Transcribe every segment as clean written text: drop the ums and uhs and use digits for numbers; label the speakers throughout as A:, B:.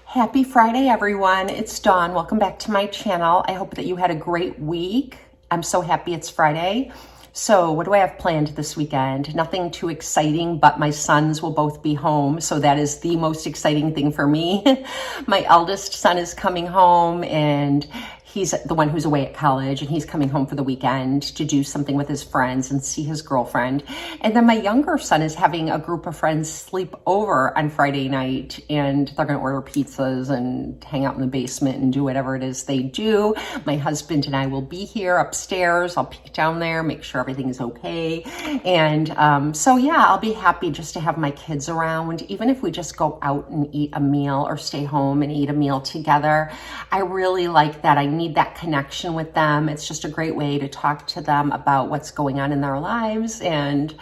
A: Happy Friday, everyone. It's Dawn. Welcome back to my channel. I hope that you had a great week. I'm so happy it's Friday. So what do I have planned this weekend? Nothing too exciting, but my sons will both be home. So that is the most exciting thing for me. My eldest son is coming home and he's the one who's away at college, and he's coming home for the weekend to do something with his friends and see his girlfriend. And then my younger son is having a group of friends sleep over on Friday night, and they're going to order pizzas and hang out in the basement and do whatever it is they do. My husband and I will be here upstairs. I'll peek down there, make sure everything is okay. And so yeah, I'll be happy just to have my kids around, even if we just go out and eat a meal or stay home and eat a meal together. I really like that. I need that connection with them. It's just a great way to talk to them about what's going on in their lives. And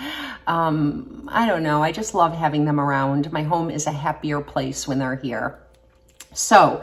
A: I don't know, I just love having them around. My home is a happier place when they're here. So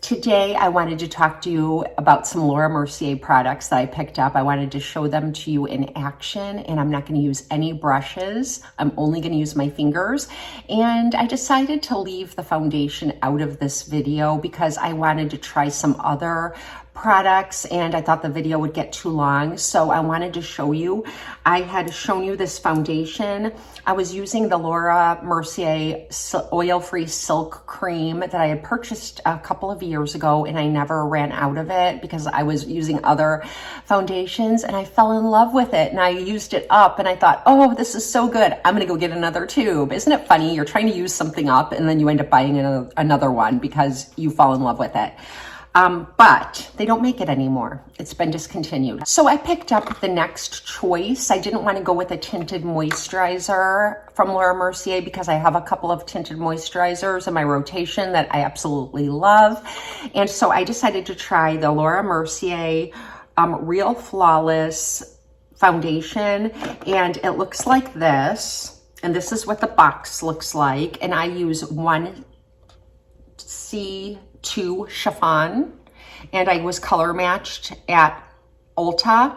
A: today I wanted to talk to you about some Laura Mercier products that I picked up. I wanted to show them to you in action, and I'm not going to use any brushes. I'm only going to use my fingers. And I decided to leave the foundation out of this video because I wanted to try some other products and I thought the video would get too long. So I wanted to show you. I had shown you this foundation. I was using the Laura Mercier oil-free silk cream that I had purchased a couple of years ago, and I never ran out of it because I was using other foundations, and I fell in love with it, and I used it up, and I thought, oh, this is so good. I'm gonna go get another tube. Isn't it funny? You're trying to use something up and then you end up buying another one because you fall in love with it. But they don't make it anymore. It's been discontinued. So I picked up the next choice. I didn't want to go with a tinted moisturizer from Laura Mercier because I have a couple of tinted moisturizers in my rotation that I absolutely love. And so I decided to try the Laura Mercier Real Flawless foundation. And it looks like this. And this is what the box looks like. And I use 1C2 chiffon, and I was color matched at Ulta,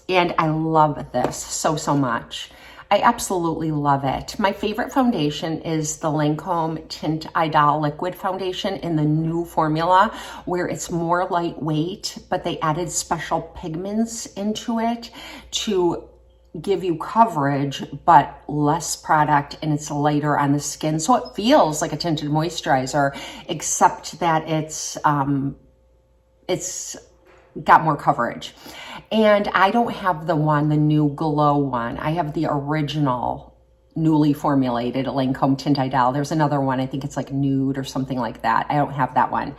A: and I love this so much. I absolutely love it. My favorite foundation is the Lancome Tint Idol Liquid Foundation in the new formula, where it's more lightweight, but they added special pigments into it to give you coverage but less product, and it's lighter on the skin, so it feels like a tinted moisturizer, except that it's got more coverage. And I don't have the new glow one. I have the original newly formulated Lancome Tint Idol. There's another one, I think it's like nude or something like that. I don't have that one.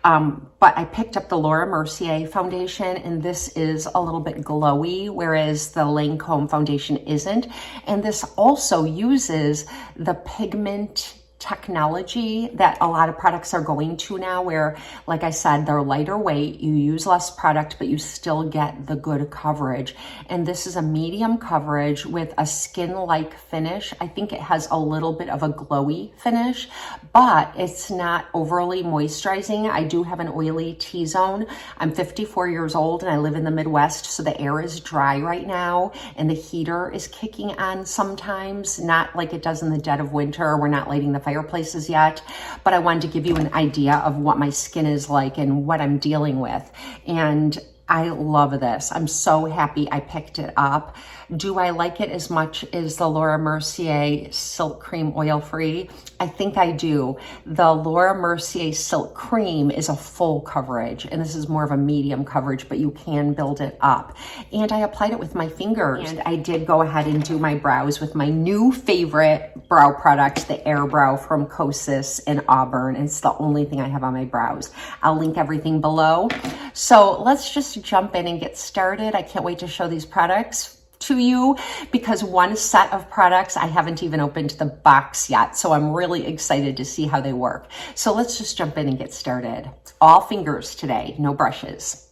A: But I picked up the Laura Mercier foundation, and this is a little bit glowy, whereas the Lancome foundation isn't. And this also uses the pigment technology that a lot of products are going to now, where, like I said, they're lighter weight, you use less product, but you still get the good coverage. And this is a medium coverage with a skin-like finish. I think it has a little bit of a glowy finish, but it's not overly moisturizing. I do have an oily T-zone. I'm 54 years old and I live in the Midwest, so the air is dry right now and the heater is kicking on sometimes, not like it does in the dead of winter. We're not lighting the fireplaces yet, but I wanted to give you an idea of what my skin is like and what I'm dealing with. And I love this. I'm so happy I picked it up. Do I like it as much as the Laura Mercier Silk Cream Oil Free? I think I do. The Laura Mercier Silk Cream is a full coverage, and this is more of a medium coverage, but you can build it up. And I applied it with my fingers, and I did go ahead and do my brows with my new favorite brow product, the Air Brow from Kosas in Auburn. It's the only thing I have on my brows. I'll link everything below. So let's just jump in and get started. I can't wait to show these products to you because one set of products, I haven't even opened the box yet. So I'm really excited to see how they work. So let's just jump in and get started. All fingers today, no brushes.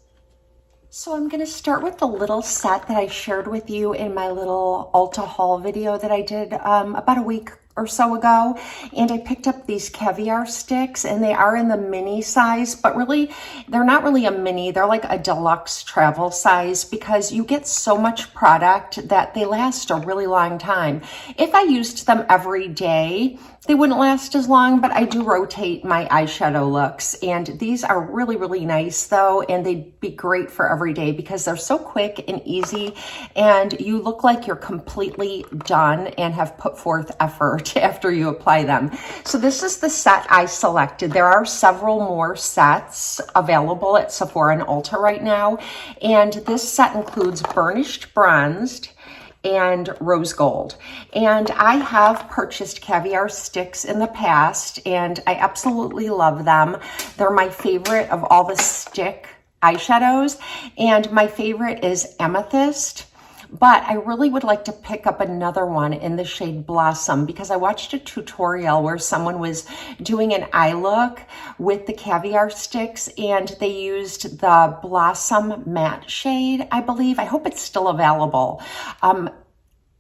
A: So I'm going to start with the little set that I shared with you in my little Ulta haul video that I did about a week or so ago, and I picked up these caviar sticks, and they are in the mini size, but really they're not really a mini, they're like a deluxe travel size, because you get so much product that they last a really long time. If I used them every day, they wouldn't last as long, but I do rotate my eyeshadow looks, and these are really, really nice though, and they'd be great for every day because they're so quick and easy, and you look like you're completely done and have put forth effort after you apply them. So this is the set I selected. There are several more sets available at Sephora and Ulta right now, and this set includes burnished bronzed and rose gold. And I have purchased caviar sticks in the past, and I absolutely love them. They're my favorite of all the stick eyeshadows, and my favorite is Amethyst. But I really would like to pick up another one in the shade Blossom, because I watched a tutorial where someone was doing an eye look with the caviar sticks, and they used the Blossom matte shade, I believe. I hope it's still available.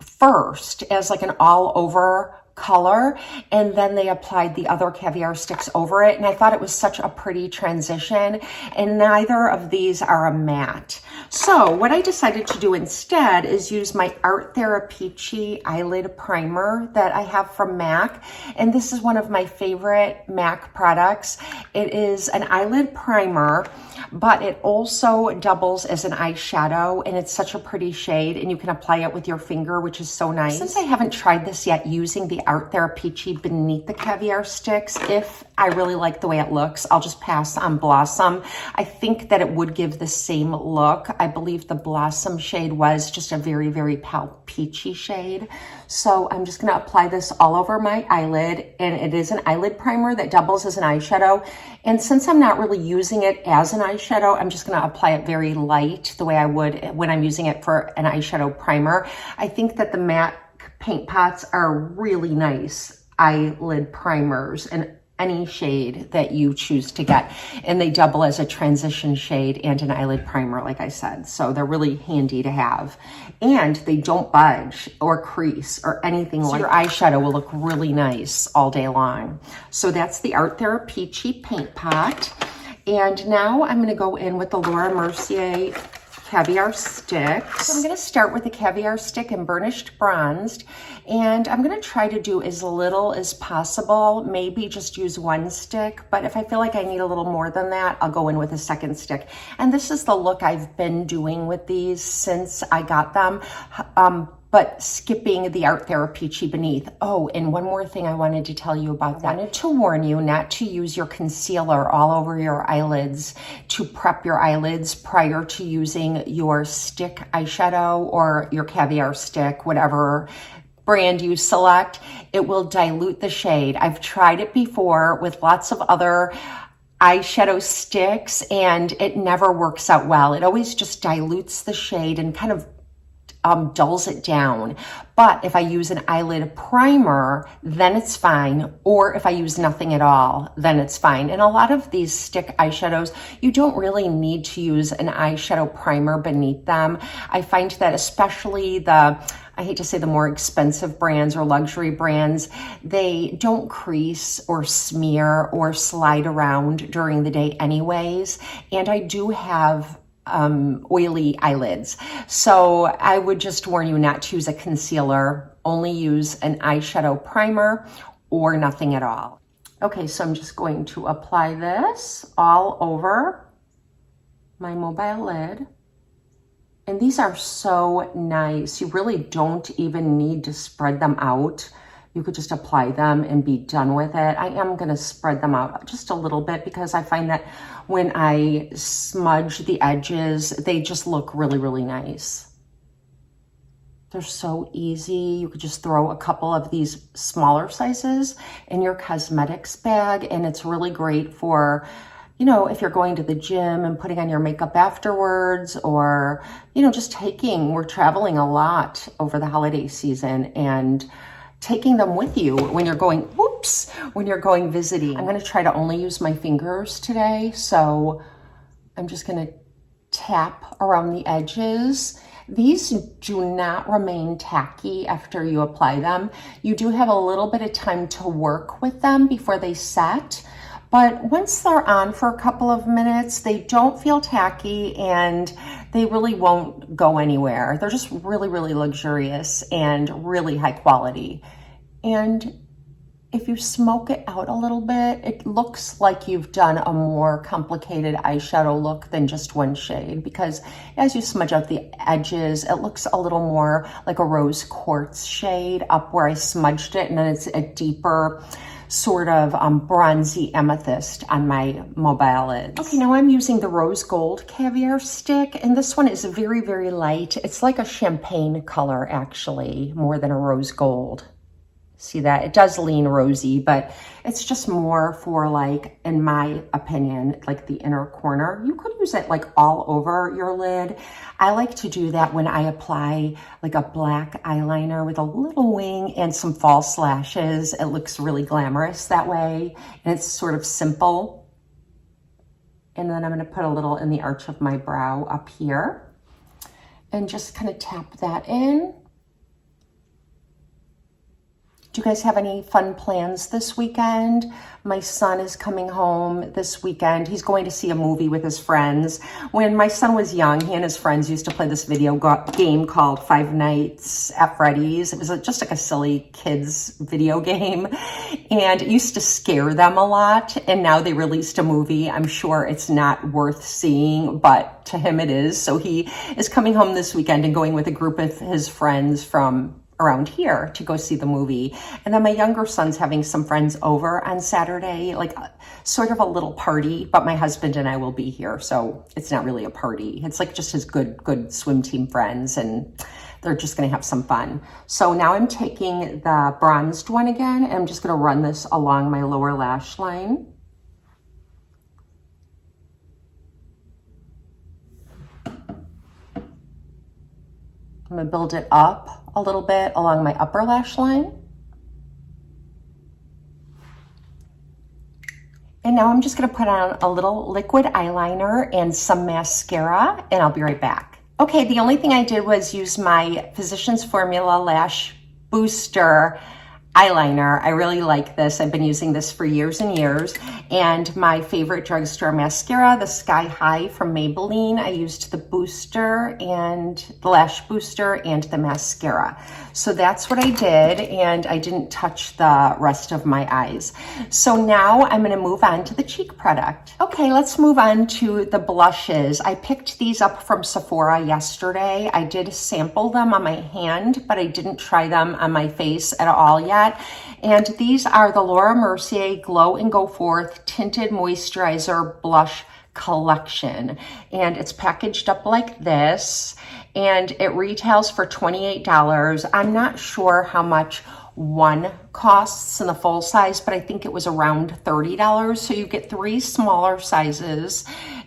A: First as like an all over color, and then they applied the other caviar sticks over it, and I thought it was such a pretty transition, and neither of these are a matte. So what I decided to do instead is use my Art Therapici eyelid primer that I have from MAC, and this is one of my favorite MAC products. It is an eyelid primer, but it also doubles as an eyeshadow, and it's such a pretty shade, and you can apply it with your finger, which is so nice. Since I haven't tried this yet using the Art Therapici beneath the caviar sticks, if I really like the way it looks, I'll just pass on Blossom. I think that it would give the same look. I believe the Blossom shade was just a very, very pale peachy shade. So I'm just gonna apply this all over my eyelid, and it is an eyelid primer that doubles as an eyeshadow. And since I'm not really using it as an eyeshadow, I'm just gonna apply it very light, the way I would when I'm using it for an eyeshadow primer. I think that the matte paint pots are really nice eyelid primers in any shade that you choose to get, and they double as a transition shade and an eyelid primer, like I said. So they're really handy to have, and they don't budge or crease or anything like that. Your eyeshadow will look really nice all day long. So that's the Art Therapici paint pot. And now I'm going to go in with the Laura Mercier caviar sticks. So I'm going to start with the caviar stick in burnished bronzed, and I'm going to try to do as little as possible, maybe just use one stick, but if I feel like I need a little more than that, I'll go in with a second stick. And this is the look I've been doing with these since I got them, but skipping the Art Therapici beneath. Oh, and one more thing I wanted to tell you about that. I wanted to warn you not to use your concealer all over your eyelids, to prep your eyelids prior to using your stick eyeshadow or your caviar stick, whatever brand you select. It will dilute the shade. I've tried it before with lots of other eyeshadow sticks, and it never works out well. It always just dilutes the shade and kind of dulls it down. But if I use an eyelid primer, then it's fine. Or if I use nothing at all, then it's fine. And a lot of these stick eyeshadows, you don't really need to use an eyeshadow primer beneath them. I find that especially I hate to say the more expensive brands or luxury brands, they don't crease or smear or slide around during the day anyways. And I do have oily eyelids. So I would just warn you not to use a concealer, only use an eyeshadow primer or nothing at all. Okay, so I'm just going to apply this all over my mobile lid. And these are so nice. You really don't even need to spread them out. You could just apply them and be done with it. I am gonna spread them out just a little bit because I find that when I smudge the edges, they just look really, really nice. They're so easy. You could just throw a couple of these smaller sizes in your cosmetics bag, and it's really great for, you know, if you're going to the gym and putting on your makeup afterwards, or, you know, just we're traveling a lot over the holiday season, and taking them with you when you're going, when you're going visiting. I'm gonna try to only use my fingers today, so I'm just gonna tap around the edges These do not remain tacky after you apply them. You do have a little bit of time to work with them before they set, but once they're on for a couple of minutes, they don't feel tacky and they really won't go anywhere. They're just really, really luxurious and really high quality. And if you smoke it out a little bit, it looks like you've done a more complicated eyeshadow look than just one shade, because as you smudge out the edges, it looks a little more like a rose quartz shade up where I smudged it, and then it's a deeper sort of bronzy amethyst on my mobile lids. Okay, now I'm using the rose gold caviar stick, and this one is very, very light. It's like a champagne color, actually, more than a rose gold. See that? It does lean rosy, but it's just more for, like, in my opinion, like the inner corner. You could use it like all over your lid. I like to do that when I apply like a black eyeliner with a little wing and some false lashes. It looks really glamorous that way, and it's sort of simple. And then I'm going to put a little in the arch of my brow up here and just kind of tap that in. Do you guys have any fun plans this weekend? My son is coming home this weekend. He's going to see a movie with his friends. When my son was young, he and his friends used to play this video game called Five Nights at Freddy's. It was just like a silly kids video game, and it used to scare them a lot. And now they released a movie. I'm sure it's not worth seeing, but to him it is. So he is coming home this weekend and going with a group of his friends from around here to go see the movie. And then my younger son's having some friends over on Saturday, like sort of a little party, but my husband and I will be here. So it's not really a party. It's like just his good swim team friends, and they're just going to have some fun. So now I'm taking the bronzed one again, and I'm just going to run this along my lower lash line. I'm going to build it up a little bit along my upper lash line. And now I'm just going to put on a little liquid eyeliner and some mascara, and I'll be right back. Okay, the only thing I did was use my Physicians Formula Lash Booster eyeliner. I really like this. I've been using this for years and years. And my favorite drugstore mascara, the Sky High from Maybelline, I used the booster and the lash booster and the mascara. So that's what I did, and I didn't touch the rest of my eyes. So now I'm going to move on to the cheek product. Okay, let's move on to the blushes. I picked these up from Sephora yesterday. I did sample them on my hand, but I didn't try them on my face at all yet. And these are the Laura Mercier Glow and Go Forth Tinted Moisturizer Blush Collection. And it's packaged up like this, and it retails for $28. I'm not sure how much one costs in the full size, but I think it was around $30. So you get 3 smaller sizes,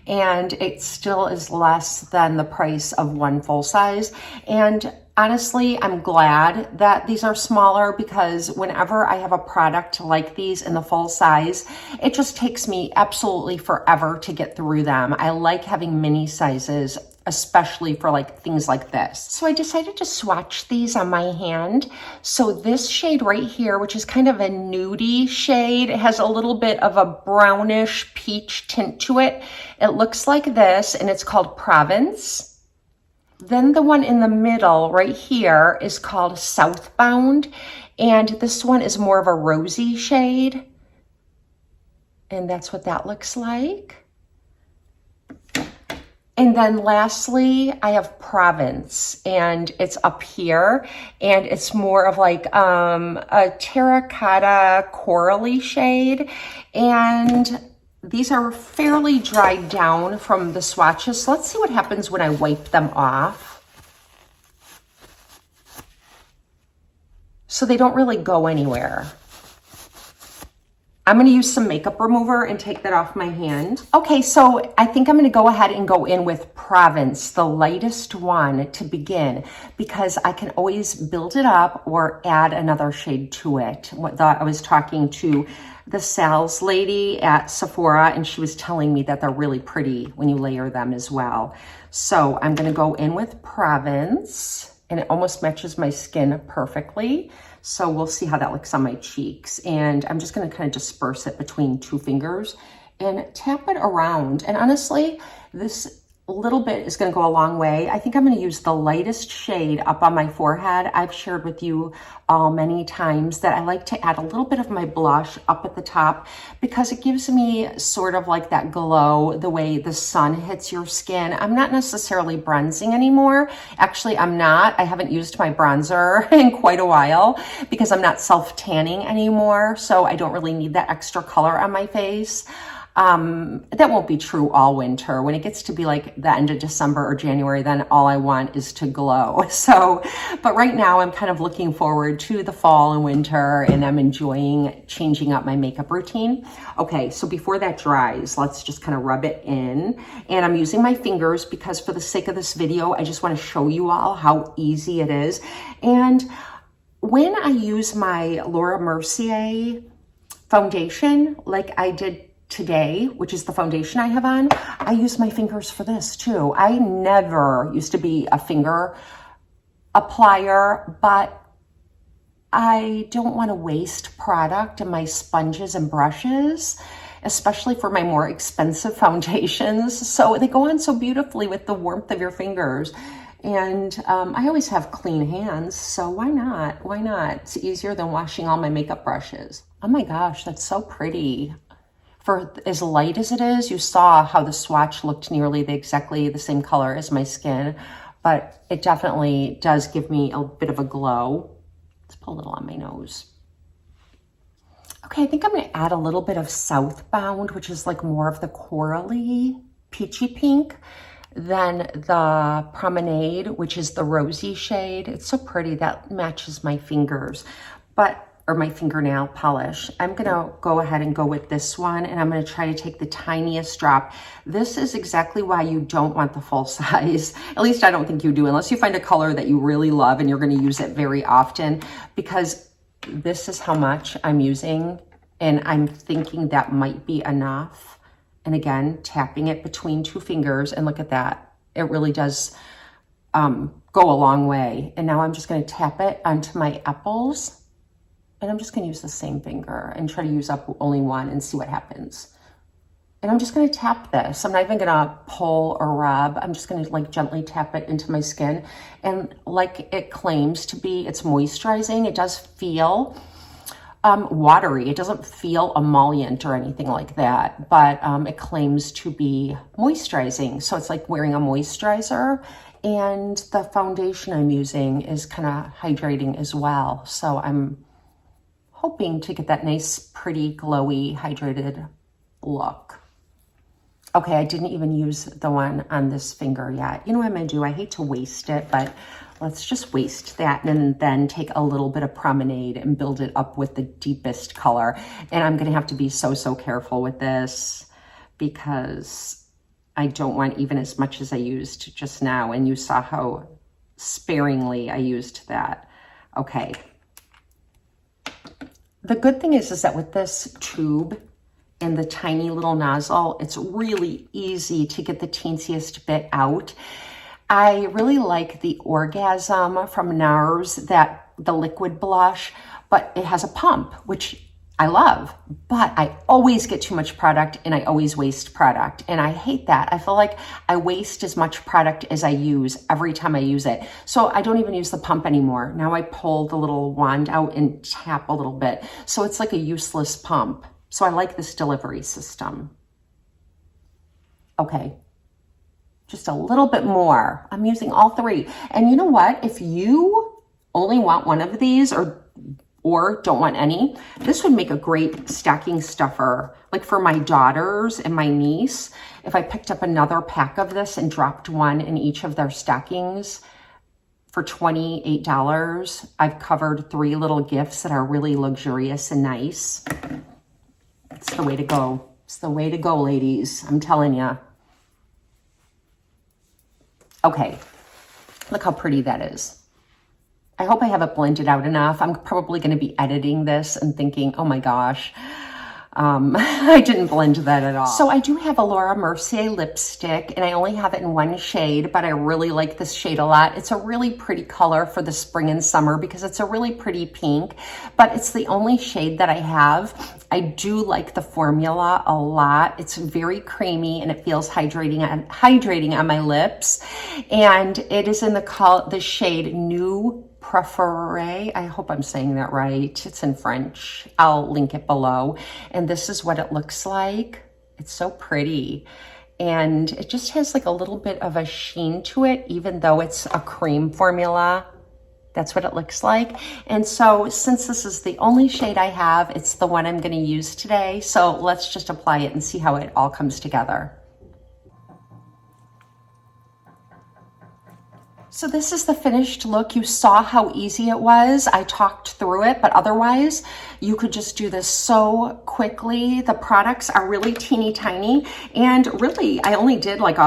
A: and it still is less than the price of one full size. And honestly, I'm glad that these are smaller, because whenever I have a product like these in the full size, it just takes me absolutely forever to get through them. I like having mini sizes, especially for like things like this. So I decided to swatch these on my hand. So this shade right here, which is kind of a nudie shade, it has a little bit of a brownish peach tint to it. It looks like this, and it's called Provence. Then the one in the middle right here is called Southbound, and this one is more of a rosy shade, and that's what that looks like. And then lastly, I have Provence, and it's up here, and it's more of like a terracotta corally shade, and these are fairly dried down from the swatches. So let's see what happens when I wipe them off. So they don't really go anywhere. I'm going to use some makeup remover and take that off my hand. Okay, so I think I'm going to go ahead and go in with Provence, the lightest one, to begin, because I can always build it up or add another shade to it. I was talking to the sales lady at Sephora, and she was telling me that they're really pretty when you layer them as well. So I'm gonna go in with Provence, and it almost matches my skin perfectly. So we'll see how that looks on my cheeks. And I'm just gonna kind of disperse it between 2 fingers and tap it around. And honestly, this little bit is going to go a long way. I think I'm going to use the lightest shade up on my forehead. I've shared with you all many times that I like to add a little bit of my blush up at the top because it gives me sort of like that glow the way the sun hits your skin. I'm not necessarily bronzing anymore. Actually, I'm not. I haven't used my bronzer in quite a while because I'm not self-tanning anymore. So I don't really need that extra color on my face. That won't be true all winter. When it gets to be like the end of December or January, then all I want is to glow. So, but right now I'm kind of looking forward to the fall and winter, and I'm enjoying changing up my makeup routine. Okay, so before that dries, let's just kind of rub it in. And I'm using my fingers because for the sake of this video, I just want to show you all how easy it is. And when I use my Laura Mercier foundation, like I did today, which is the foundation I have on, I use my fingers for this too. I never used to be a finger applier, but I don't want to waste product in my sponges and brushes, especially for my more expensive foundations. So they go on so beautifully with the warmth of your fingers. And I always have clean hands, so why not? Why not? It's easier than washing all my makeup brushes. Oh my gosh, that's so pretty. For as light as it is, you saw how the swatch looked nearly exactly the same color as my skin, but it definitely does give me a bit of a glow. Let's put a little on my nose. Okay, I think I'm gonna add a little bit of Southbound, which is like more of the corally, peachy pink, than the Promenade, which is the rosy shade. It's so pretty, that matches my fingers. Or my fingernail polish. I'm gonna go ahead and go with this one, and I'm gonna try to take the tiniest drop. This is exactly why you don't want the full size. At least I don't think you do, unless you find a color that you really love and you're gonna use it very often, because this is how much I'm using, and I'm thinking that might be enough. And again, tapping it between 2 fingers, and look at that. It really does go a long way. And now I'm just gonna tap it onto my apples. And I'm just gonna use the same finger and try to use up only one and see what happens. And I'm just gonna tap this. I'm not even gonna pull or rub. I'm just gonna like gently tap it into my skin. And like it claims to be, it's moisturizing. It does feel watery. It doesn't feel emollient or anything like that, but it claims to be moisturizing. So it's like wearing a moisturizer. And the foundation I'm using is kind of hydrating as well. So I'm hoping to get that nice, pretty, glowy, hydrated look. Okay, I didn't even use the one on this finger yet. You know what I'm gonna do? I hate to waste it, but let's just waste that and then take a little bit of Promenade and build it up with the deepest color. And I'm gonna have to be so careful with this because I don't want even as much as I used just now. And you saw how sparingly I used that. Okay. The good thing is that with this tube and the tiny little nozzle, it's really easy to get the teensiest bit out. I really like the Orgasm from NARS, the liquid blush, but it has a pump, which I love, but I always get too much product and I always waste product. And I hate that. I feel like I waste as much product as I use every time I use it. So I don't even use the pump anymore. Now I pull the little wand out and tap a little bit. So it's like a useless pump. So I like this delivery system. Okay, just a little bit more. I'm using all 3. And you know what? If you only want one of these or don't want any, this would make a great stocking stuffer, like for my daughters and my niece. If I picked up another pack of this and dropped one in each of their stockings for $28, I've covered 3 little gifts that are really luxurious and nice. It's the way to go. It's the way to go, ladies. I'm telling you. Okay, look how pretty that is. I hope I have it blended out enough. I'm probably going to be editing this and thinking, oh my gosh, I didn't blend that at all. So I do have a Laura Mercier lipstick, and I only have it in one shade, but I really like this shade a lot. It's a really pretty color for the spring and summer because it's a really pretty pink, but it's the only shade that I have. I do like the formula a lot. It's very creamy and it feels hydrating on my lips. And it is in the shade New Préféré. I hope I'm saying that right. It's in French. I'll link it below. And this is what it looks like. It's so pretty. And it just has like a little bit of a sheen to it, even though it's a cream formula. That's what it looks like. And so since this is the only shade I have, it's the one I'm going to use today. So let's just apply it and see how it all comes together. So this is the finished look. You saw how easy it was. I talked through it, but otherwise you could just do this so quickly. The products are really teeny tiny, and really I only did like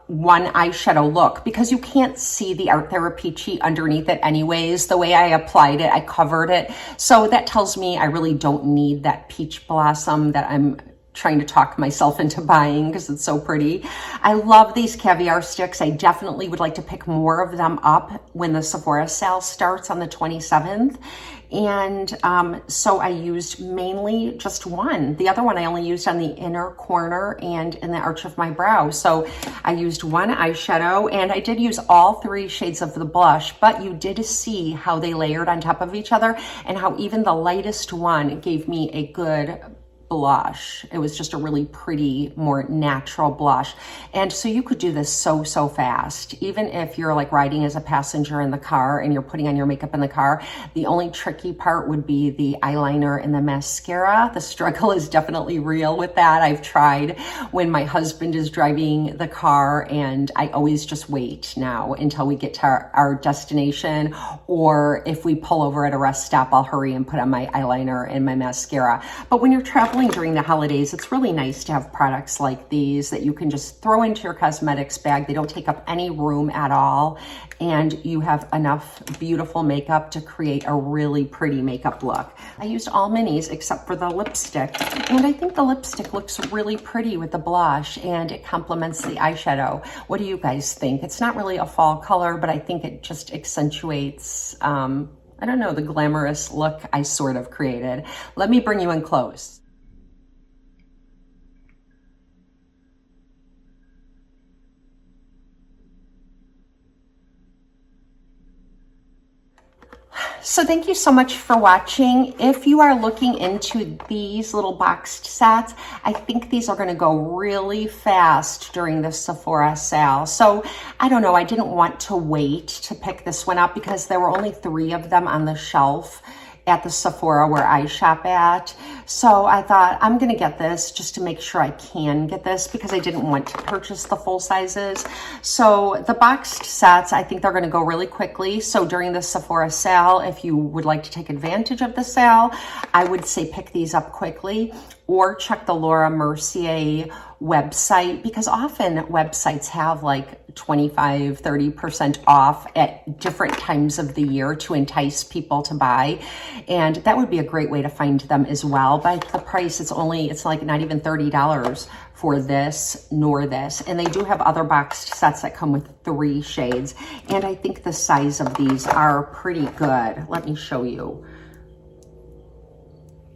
A: one eyeshadow look because you can't see the Art Therapy cheat underneath it anyways. The way I applied it, I covered it. So that tells me I really don't need that peach blossom that I'm trying to talk myself into buying because it's so pretty. I love these caviar sticks. I definitely would like to pick more of them up when the Sephora sale starts on the 27th. And so I used mainly just one. The other one I only used on the inner corner and in the arch of my brow. So I used one eyeshadow, and I did use all three shades of the blush, but you did see how they layered on top of each other and how even the lightest one gave me a good blush. It was just a really pretty, more natural blush. And so you could do this so fast. Even if you're like riding as a passenger in the car and you're putting on your makeup in the car, the only tricky part would be the eyeliner and the mascara. The struggle is definitely real with that. I've tried when my husband is driving the car, and I always just wait now until we get to our destination, or if we pull over at a rest stop, I'll hurry and put on my eyeliner and my mascara. But when you're traveling during the holidays, it's really nice to have products like these that you can just throw into your cosmetics bag. They don't take up any room at all, and you have enough beautiful makeup to create a really pretty makeup look. I used all minis except for the lipstick, and I think the lipstick looks really pretty with the blush, and it complements the eyeshadow. What do you guys think? It's not really a fall color, but I think it just accentuates, I don't know, the glamorous look I sort of created. Let me bring you in close. So thank you so much for watching. If you are looking into these little boxed sets, I think these are going to go really fast during the Sephora sale. So I don't know, I didn't want to wait to pick this one up because there were only 3 of them on the shelf at the Sephora where I shop at. So I thought I'm gonna get this just to make sure I can get this because I didn't want to purchase the full sizes. So the boxed sets, I think they're gonna go really quickly. So during the Sephora sale, if you would like to take advantage of the sale, I would say pick these up quickly, or check the Laura Mercier website, because often websites have like 25, 30% off at different times of the year to entice people to buy. And that would be a great way to find them as well. But the price, it's like not even $30 for this nor this. And they do have other boxed sets that come with 3 shades. And I think the size of these are pretty good. Let me show you.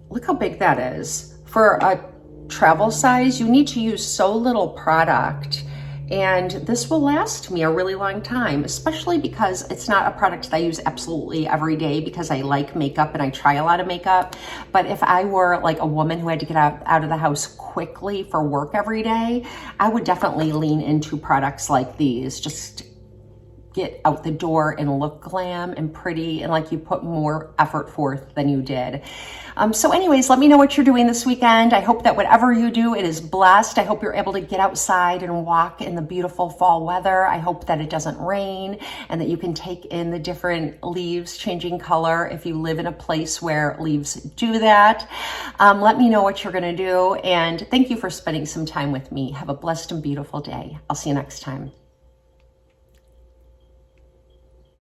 A: Look how big that is. For a travel size, you need to use so little product, and this will last me a really long time, especially because it's not a product that I use absolutely every day because I like makeup and I try a lot of makeup. But if I were like a woman who had to get out of the house quickly for work every day, I would definitely lean into products like these. Just get out the door and look glam and pretty and like you put more effort forth than you did. So anyways, let me know what you're doing this weekend. I hope that whatever you do, it is blessed. I hope you're able to get outside and walk in the beautiful fall weather. I hope that it doesn't rain and that you can take in the different leaves changing color if you live in a place where leaves do that. Let me know what you're gonna do, and thank you for spending some time with me. Have a blessed and beautiful day. I'll see you next time.